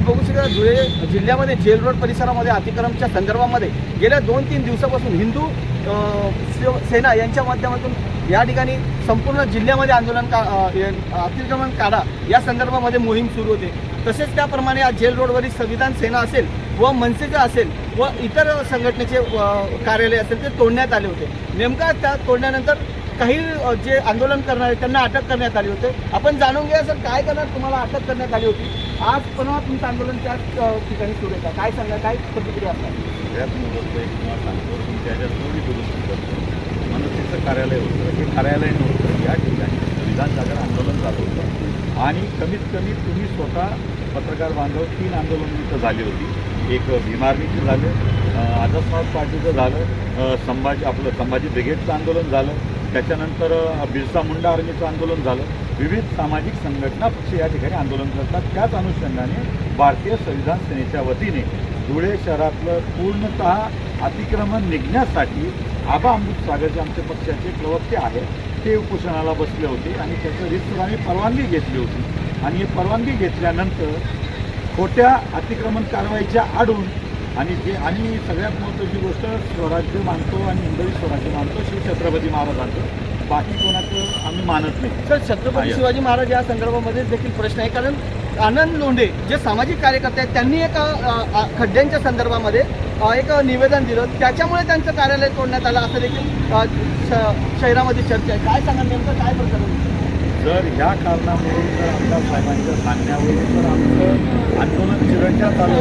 तुम्ही बघू शकता धुळे जिल्ह्यामध्ये जेल रोड परिसरामध्ये अतिक्रमच्या संदर्भामध्ये गेल्या 2-3 दिवसापासून हिंदू सेना यांच्या माध्यमातून या ठिकाणी संपूर्ण जिल्ह्यामध्ये अतिक्रमण काढा या संदर्भामध्ये मोहीम सुरू होते। तसेच त्याप्रमाणे आज जेल रोडवरील संविधान सेना असेल व मनसेचं असेल व इतर संघटनेचे कार्यालय असेल ते तोडण्यात आले होते। नेमका त्या तोडल्यानंतर काही जे आंदोलन करणारे त्यांना अटक करण्यात आली होते। आपण जाणून घ्या सर, काय करणार तुम्हाला अटक करण्यात आली होती, आज पुन्हा तुमचं आंदोलन त्याच ठिकाणी सुरू आहे का, काय सांगणार, काय प्रतिक्रिया असणार? मनसेचं कार्यालय होतं, हे कार्यालय नव्हतं, या ठिकाणी संविधान जागर आंदोलन झालं होतं आणि कमीत कमी तुम्ही स्वतः पत्रकार बांधव 3 आंदोलन इथं झाली होती। एक भीम आर्मीचं झालं, आझाद समाज पार्टीचं झालं, संभाजी ब्रिगेडचं आंदोलन झालं, त्याच्यानंतर बिरसा मुंडा आर्मीचं आंदोलन झालं। विविध सामाजिक संघटना पक्ष या ठिकाणी आंदोलन करतात। त्याच अनुषंगाने भारतीय संविधान सेनेच्या वतीने धुळे शहरातलं पूर्णतः अतिक्रमण निघण्यासाठी आबा अमृतसागरचे आमच्या पक्षाचे प्रवक्ते आहेत, ते उपोषणाला बसले होते आणि त्याचं रितसर आम्ही परवानगी घेतली होती आणि हे परवानगी घेतल्यानंतर खोट्या अतिक्रमण कारवाईच्या आडून आणि सगळ्यात महत्त्वाची गोष्ट स्वराज्य मानतो आणि हिंदवी स्वराज्य मानतो शिवछत्रपती महाराजांचं, बाकी कोणाचं आम्ही मानत नाही। सर, छत्रपती शिवाजी महाराज या संदर्भामध्ये देखील प्रश्न आहे, कारण आनंद लोंढे जे सामाजिक कार्यकर्ते आहेत त्यांनी एका खड्ड्यांच्या संदर्भामध्ये एक निवेदन दिलं, त्याच्यामुळे त्यांचं कार्यालय तोडण्यात आलं असं देखील शहरामध्ये चर्चा आहे। काय सांगा नेमकं काय प्रकरण? जर ह्या कारणामुळे जर आमदार साहेबांच्या सांगण्यावरून जर आमचं आंदोलन चिरडण्यात आलं,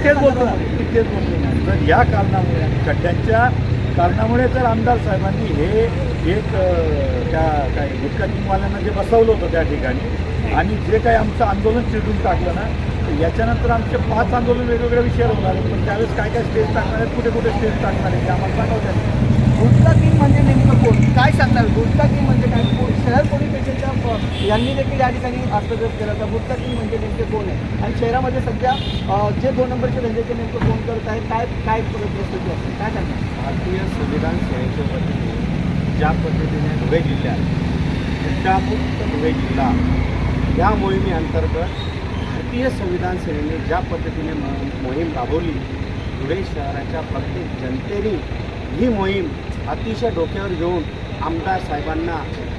तेच बोलतो जर या कारणामुळे खड्ड्यांच्या कारणामुळे जर आमदार साहेबांनी हे एक काय गुटखा किंगवाल्यांना जे बसवलं होतं त्या ठिकाणी आणि जे काही आमचं आंदोलन चिरडून टाकलं ना, याच्यानंतर आमचे 5 आंदोलन वेगवेगळ्या विषयावर होणार आहेत, पण त्यावेळेस काय काय स्टेज टाकणार आहेत, कुठे कुठे स्टेज टाकणार आहेत ते आम्हाला सांगवतात। गुटखा किंग म्हणजे नेमकं कोण, काय सांगणार? गुटखा किंग म्हणजे काय? शहर पोलीस स्टेशनच्या यांनी देखील या ठिकाणी हस्तक्षेप केला तर गुटखा किंग म्हणजे नेमके कोण आहे आणि शहरामध्ये सध्या जे 2 नंबरचे धंद्याचे नेमकं कोण करत आहे, काय परिस्थिती असते, काय सांगणार? भारतीय संविधान सेनेच्या वतीने ज्या पद्धतीने धुळे जिल्ह्यात हुंडामुक्त धुळे जिल्हा या मोहिमेअंतर्गत भारतीय संविधान सेनेने ज्या पद्धतीने मोहीम राबवली, धुळे शहराच्या प्रत्येक जनतेने ही मोहीम अतिशय डोक्यावर घेऊन आमदार साहेबांना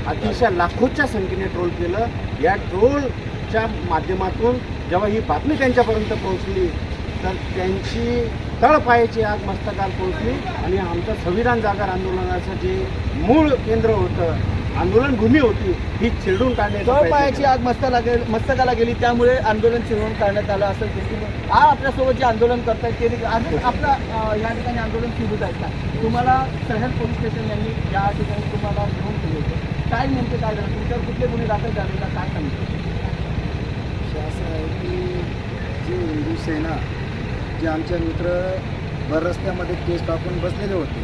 अतिशय लाखोच्या संख्येने ट्रोल केलं। या ट्रोलच्या माध्यमातून जेव्हा ही बातमी त्यांच्यापर्यंत पोहोचली तर त्यांची तळपायाची आग मस्तकाला पोहोचली आणि आमचं संविधान जागर आंदोलनाचं जे मूळ केंद्र होतं, आंदोलनभूमी होती, ही चिरडून काढण्याची तळपायाची आग मस्तकाला गेली, त्यामुळे आंदोलन चिरडून काढण्यात आलं असं देखील आज आपल्यासोबत जे आंदोलन करतायत ते देखील अजून आपलं या ठिकाणी आंदोलन सुरूच आहे का? तुम्हाला शहर पोलीस स्टेशन यांनी या ठिकाणी तुम्हाला घेऊन केले होते, काय नेमके काय झालं, तुमच्यावर कुठले गुन्हे दाखल झाले का, काय सांगितलं? असं आहे की जे हिंदू सेना जे आमचे मित्र भर रस्त्यामध्ये केस टाकून बसलेले होते,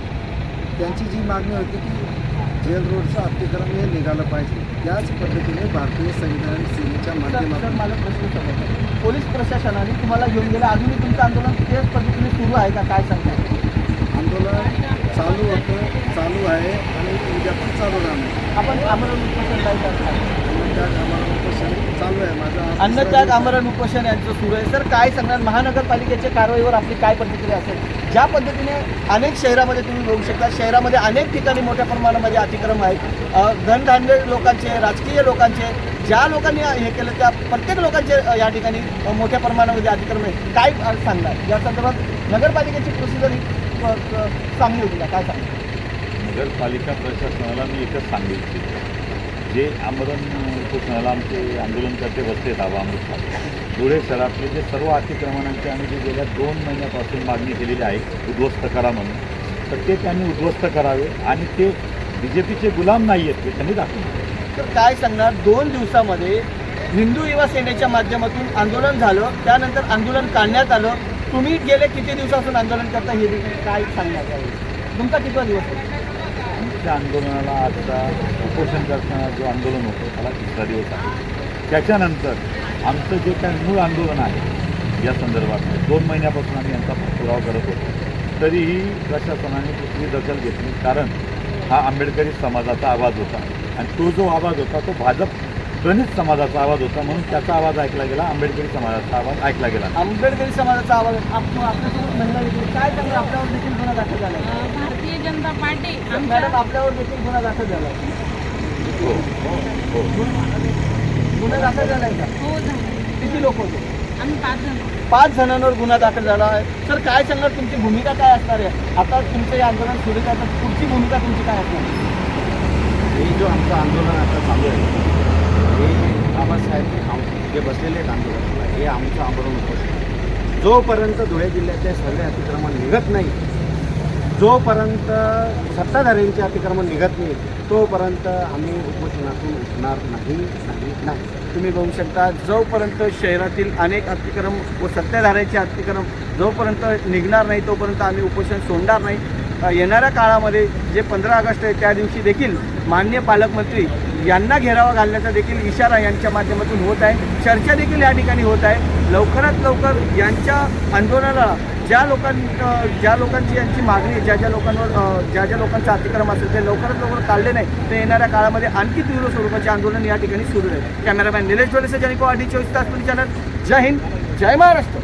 त्यांची जी मागणी होती की जेल रोडचं अतिक्रमण हे निघालं पाहिजे, त्याच पद्धतीने भारतीय संविधान सेनेच्या माध्यमातून मला प्रश्न समजला, पोलीस प्रशासनाने तुम्हाला घेऊन गेलं, अजूनही तुमचं आंदोलन त्याच पद्धतीने सुरू आहे का, काय सांगता? आंदोलन चालू होतं, चालू आहे आणि उद्या पण चालू राहणार। आपण आमरण उपोषण चालू आहे माझा अन्नत्याग आमरण उपोषण यांचं सुरू आहे। सर, काय सांगणार महानगरपालिकेच्या कारवाईवर आपली काय प्रतिक्रिया असेल? ज्या पद्धतीने अनेक शहरामध्ये तुम्ही बघू शकता, शहरामध्ये अनेक ठिकाणी मोठ्या प्रमाणामध्ये अतिक्रमण आहेत, धनधान्य लोकांचे, राजकीय लोकांचे, ज्या लोकांनी हे केलं त्या प्रत्येक लोकांचे या ठिकाणी मोठ्या प्रमाणामध्ये अतिक्रमण आहे, काय सांगणार या संदर्भात? नगरपालिकेची प्रोसिजर चांगली होती का, काय सांगणार? नगरपालिका प्रशासनाला मी एकच सांगितले, जे आमरण उपोषणाला आमचे आंदोलनकर्ते बसले आहेत आबा अमृतसागर, धुळे शहरातले जे सर्व अतिक्रमणांची आम्ही जे गेल्या 2 महिन्यापासून मागणी केलेली आहे उद्ध्वस्त करा म्हणून, तर ते त्यांनी उद्ध्वस्त करावे आणि ते BJPचे गुलाम नाही आहेत हे त्यांनी दाखवले। तर काय सांगणार, 2 दिवसामध्ये हिंदू युवा सेनेच्या माध्यमातून आंदोलन झालं, त्यानंतर आंदोलन काढण्यात आलं, तुम्ही गेले किती दिवसापासून आंदोलन करता हे देखील काय सांगणार यावेळी? तुमचा कितवा दिवस होता? आमच्या आंदोलनाला आजचा उपोषण करताना जो आंदोलन होतं त्याला 3रा दिवस आहे। त्याच्यानंतर आमचं जे काही मूळ आंदोलन आहे या संदर्भात 2 महिन्यापासून आम्ही यांचा पाठपुरावा करत होतो, तरीही प्रशासनाने कुठली दखल घेतली, कारण हा आंबेडकरी समाजाचा आवाज होता आणि तो जो आवाज होता तो भाजप दलित समाजाचा आवाज होता, म्हणून त्याचा आवाज ऐकला गेला, आंबेडकरी समाजाचा आवाज ऐकला गेला. आंबेडकरी समाजाचा आवाज आपल्यासोबत महिला देखील काय सांगा, आपल्यावर देखील गुन्हा दाखल झाला आहे. भारतीय जनता पार्टी मॅडम आमच्या आपल्यावर देखील गुन्हा दाखल झाला आहे. हो हो गुन्हा दाखल झाला आहे का? हो झालं. किती लोक होते? आम्ही 5 जण. 5 जणांवर गुन्हा दाखल झाला आहे. सर काय सांगणार, तुमची भूमिका काय असणार आहे? आता तुमचं हे आंदोलन सुरू आहे, तर पुढची भूमिका तुमची काय असणार? हे जो आमचं आंदोलन आता चालू आहे हे बाबासाहेब जे बसलेले आहेत आंदोलनाला, हे आमचं आंदोलन होतं. जोपर्यंत धुळे जिल्ह्याचे सर्व अतिक्रमण निघत नाही, जोपर्यंत सत्ताधाऱ्यांचे अतिक्रमण निघत नाही, तोपर्यंत आम्ही उपोषणातून उठणार नाही. तुम्ही बघू शकता, जोपर्यंत शहरातील अनेक अतिक्रम व सत्ताधाऱ्यांचे अतिक्रम जोपर्यंत निघणार नाही, तोपर्यंत आम्ही उपोषण सोडणार नाही. येणाऱ्या काळामध्ये जे 15 ऑगस्ट आहे त्या दिवशी देखील माननीय पालकमंत्री यांना घेरावा घालण्याचा देखील इशारा यांच्या माध्यमातून होत आहे. चर्चा देखील या ठिकाणी होत आहे. लवकरात लवकर यांच्या आंदोलनाला ज्या लोकांची यांची मागणी आहे, ज्या लोकांचं अतिक्रम असेल ते लवकरात लवकर काढले नाही, तर येणाऱ्या काळामध्ये आणखी तीव्र स्वरूपाचे आंदोलन या ठिकाणी सुरू आहे. कॅमेरामॅन निलेश जोलेसे, जनिको आडी 24 तास चॅनल. जय हिंद, जय महाराष्ट्र.